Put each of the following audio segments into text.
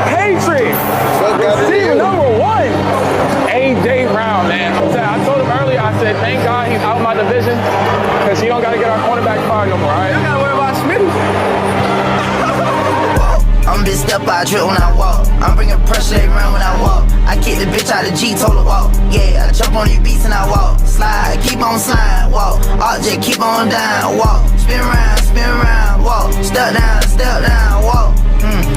Hatred. Receiver number 1. A.J. Brown, man. I told him earlier, I said, thank God he's out of my division because he don't got to get our cornerback fired no more, all right? You got to worry about Smitty. I'm bitch step by drip when I walk. I'm bringing pressure around when I walk. I kick the bitch out of G, told her walk. Yeah, I jump on these beats and I walk. Slide, keep on sliding, walk. RJ, keep on down, walk. Spin around, walk. Step down, walk.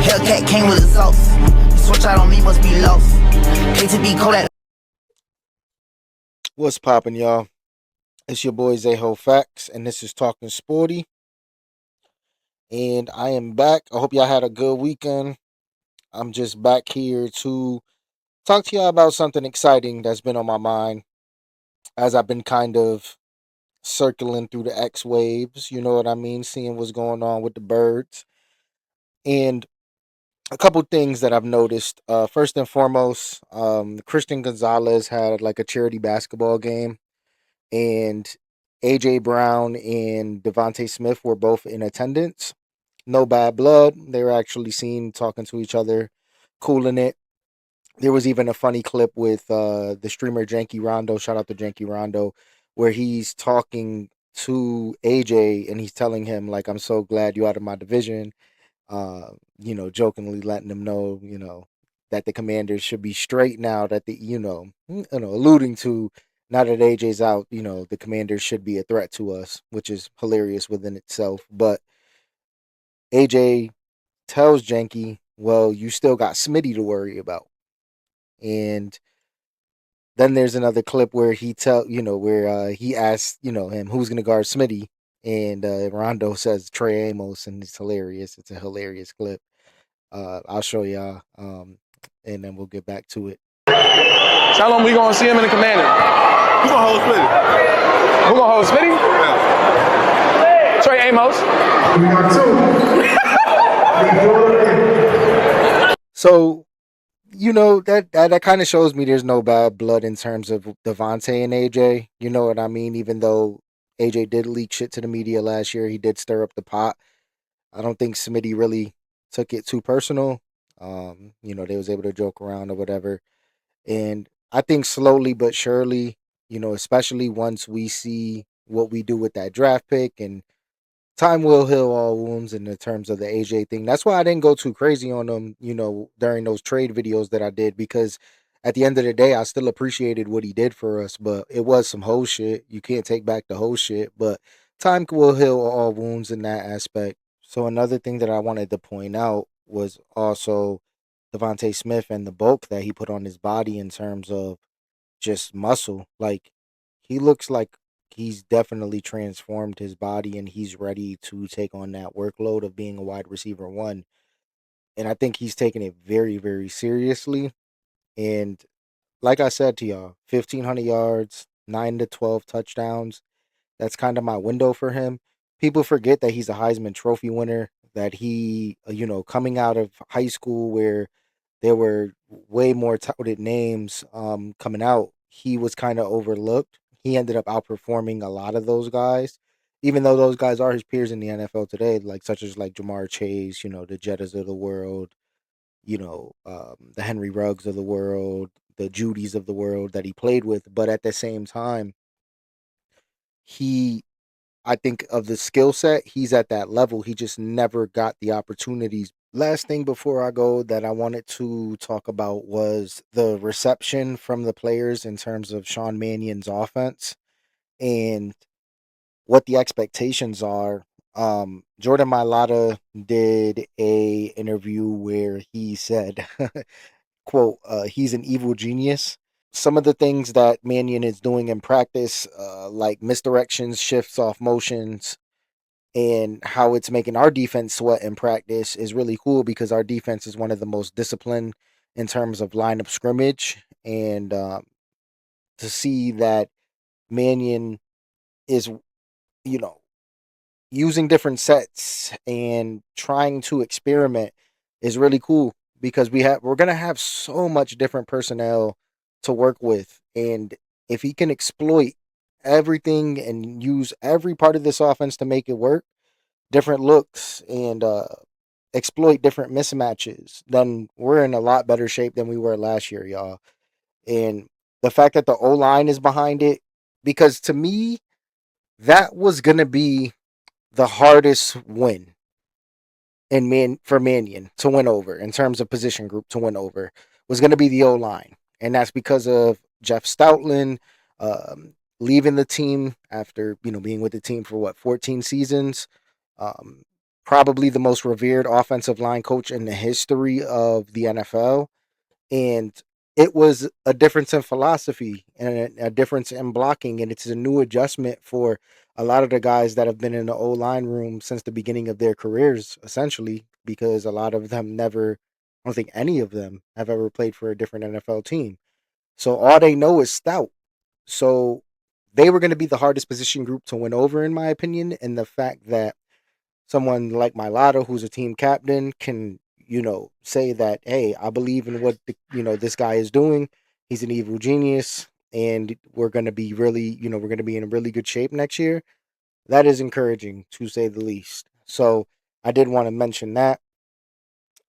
Hellcat came with a sauce. Switch out on me, must be lost. KTB Kodak. What's poppin', y'all? It's your boy Zayho Facts, and this is Talking Sporty. And I am back. I hope y'all had a good weekend. I'm just back here to talk to y'all about something exciting that's been on my mind as I've been kind of circling through the X waves, you know what I mean, seeing what's going on with the birds. And a couple things that I've noticed. First and foremost, Christian Gonzalez had like a charity basketball game, and AJ Brown and Devontae Smith were both in attendance. No bad blood. They were actually seen talking to each other, cooling it. There was even a funny clip with the streamer Janky Rondo, shout out to Janky Rondo, where he's talking to AJ and he's telling him, like, I'm so glad you're out of my division. Jokingly letting them know, that the Commanders should be straight now, that alluding to now that AJ's out, the Commanders should be a threat to us, which is hilarious within itself. But AJ tells Janky, well, you still got Smitty to worry about. And then there's another clip where he he asks, him who's going to guard Smitty. And Rondo says Trey Amos, and it's hilarious. It's a hilarious clip. I'll show y'all, and then we'll get back to it. How long we going to see him in the Commander? Who going to hold Smitty? Who going to hold Smitty? Yeah. Trey Amos. We got 2. So, that kind of shows me there's no bad blood in terms of Devontae and AJ. You know what I mean? Even though AJ did leak shit to the media last year, he did stir up the pot. I don't think Smitty really took it too personal. They was able to joke around or whatever. And I think slowly but surely, especially once we see what we do with that draft pick, and time will heal all wounds in the terms of the AJ thing. That's why I didn't go too crazy on them, during those trade videos that I did, because at the end of the day, I still appreciated what he did for us, but it was some whole shit. You can't take back the whole shit, but time will heal all wounds in that aspect. So another thing that I wanted to point out was also Devontae Smith and the bulk that he put on his body in terms of just muscle. Like, he looks like he's definitely transformed his body and he's ready to take on that workload of being a wide receiver 1. And I think he's taking it very, very seriously. And like I said to y'all, 1,500 yards, 9 to 12 touchdowns. That's kind of my window for him. People forget that he's a Heisman Trophy winner, that he, coming out of high school where there were way more touted names coming out, he was kind of overlooked. He ended up outperforming a lot of those guys, even though those guys are his peers in the NFL today, such as Jamar Chase, the Jettas of the world, the Henry Ruggs of the world, the Judys of the world that he played with. But at the same time, I think of the skill set, he's at that level. He just never got the opportunities. Last thing before I go that I wanted to talk about was the reception from the players in terms of Sean Mannion's offense and what the expectations are. Jordan Mailata did a interview where he said, quote, he's an evil genius. Some of the things that Mannion is doing in practice, like misdirections, shifts off motions, and how it's making our defense sweat in practice is really cool, because our defense is one of the most disciplined in terms of line of scrimmage. And to see that Mannion is, using different sets and trying to experiment is really cool, because we're going to have so much different personnel to work with. And if he can exploit everything and use every part of this offense to make it work, different looks and exploit different mismatches, then we're in a lot better shape than we were last year, y'all. And the fact that the O-line is behind it, because to me, that was going to be the hardest win for Mannion to win over in terms of position group to win over was going to be the O-line. And that's because of Jeff Stoutland leaving the team after, being with the team for 14 seasons. Probably the most revered offensive line coach in the history of the NFL. And it was a difference in philosophy and a difference in blocking. And it's a new adjustment for a lot of the guys that have been in the O-line room since the beginning of their careers, essentially, because a lot of them I don't think any of them have ever played for a different NFL team. So all they know is stout. So they were going to be the hardest position group to win over, in my opinion. And the fact that someone like Mailata, who's a team captain, can, say that, hey, I believe in what, this guy is doing. He's an evil genius. And we're going to be really, we're going to be in really good shape next year. That is encouraging, to say the least. So I did want to mention that.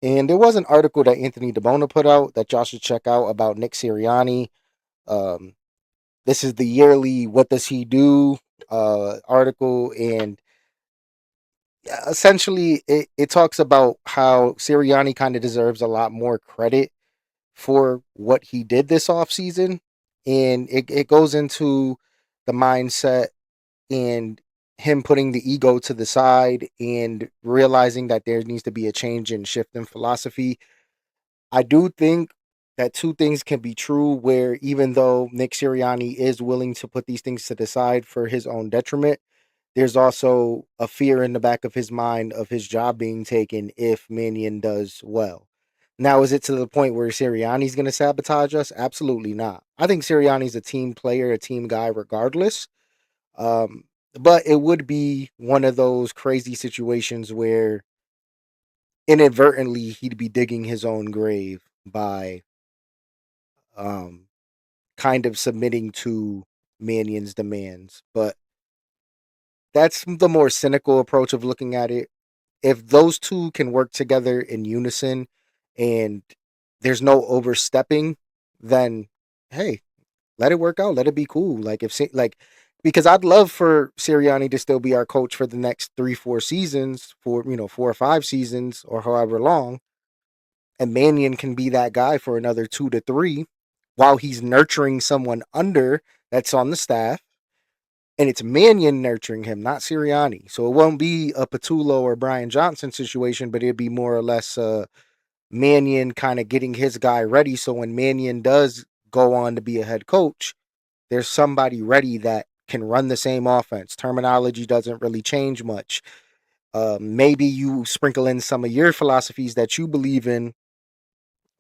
And there was an article that Anthony DeBona put out that y'all should check out about Nick Sirianni. This is the yearly What Does He Do article. And essentially, it talks about how Sirianni kind of deserves a lot more credit for what he did this offseason. And it goes into the mindset and him putting the ego to the side and realizing that there needs to be a change and shift in philosophy. I do think that two things can be true, where even though Nick Sirianni is willing to put these things to the side for his own detriment, there's also a fear in the back of his mind of his job being taken if Mannion does well. Now, is it to the point where Sirianni's going to sabotage us? Absolutely not. I think Sirianni's a team player, a team guy regardless. But it would be one of those crazy situations where inadvertently he'd be digging his own grave by kind of submitting to Mannion's demands. But that's the more cynical approach of looking at it. If those two can work together in unison and there's no overstepping, then hey, let it work out. Let it be cool. Because I'd love for Sirianni to still be our coach for the next 3-4 seasons, 4 or 5 seasons, or however long. And Mannion can be that guy for another 2 to 3 while he's nurturing someone under that's on the staff. And it's Mannion nurturing him, not Sirianni. So it won't be a Patullo or Brian Johnson situation, but it'd be more or less Mannion kind of getting his guy ready. So when Mannion does go on to be a head coach, there's somebody ready that can run the same offense. Terminology doesn't really change much. Maybe you sprinkle in some of your philosophies that you believe in,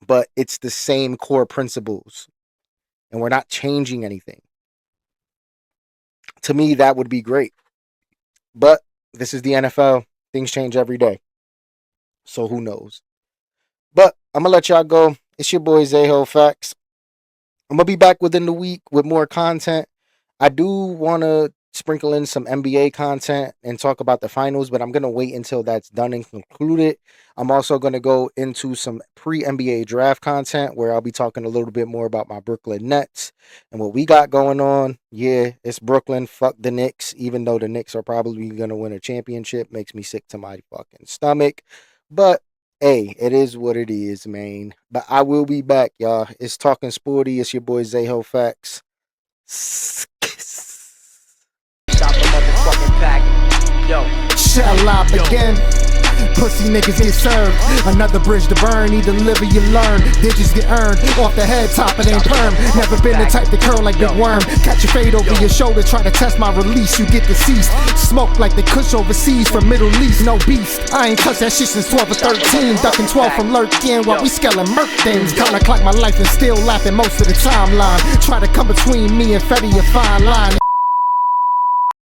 but it's the same core principles. And we're not changing anything. To me, that would be great. But this is the NFL. Things change every day. So who knows? But I'm going to let y'all go. It's your boy Zaho Facts. I'm going to be back within the week with more content. I do want to sprinkle in some NBA content and talk about the finals, but I'm going to wait until that's done and concluded. I'm also going to go into some pre-NBA draft content where I'll be talking a little bit more about my Brooklyn Nets and what we got going on. Yeah, it's Brooklyn. Fuck the Knicks, even though the Knicks are probably going to win a championship. Makes me sick to my fucking stomach. But hey, it is what it is, man. But I will be back, y'all. It's Talking Sporty. It's your boy Zaho Facts. Stop the motherfucking pack. Yo. Shall I begin? Pussy niggas get served. Another bridge to burn. Either live or you learn. Digits get earned. Off the head top, it ain't perm. Never been the type to curl like Big Worm. Catch a fade over your shoulder. Try to test my release. You get deceased. Smoke like the kush overseas from Middle East. No beast. I ain't touched that shit since 12 or 13. Ducking 12 from lurking while we scaling murk things. Kinda clock my life and still laughing most of the timeline. Try to come between me and Fetty, a fine line.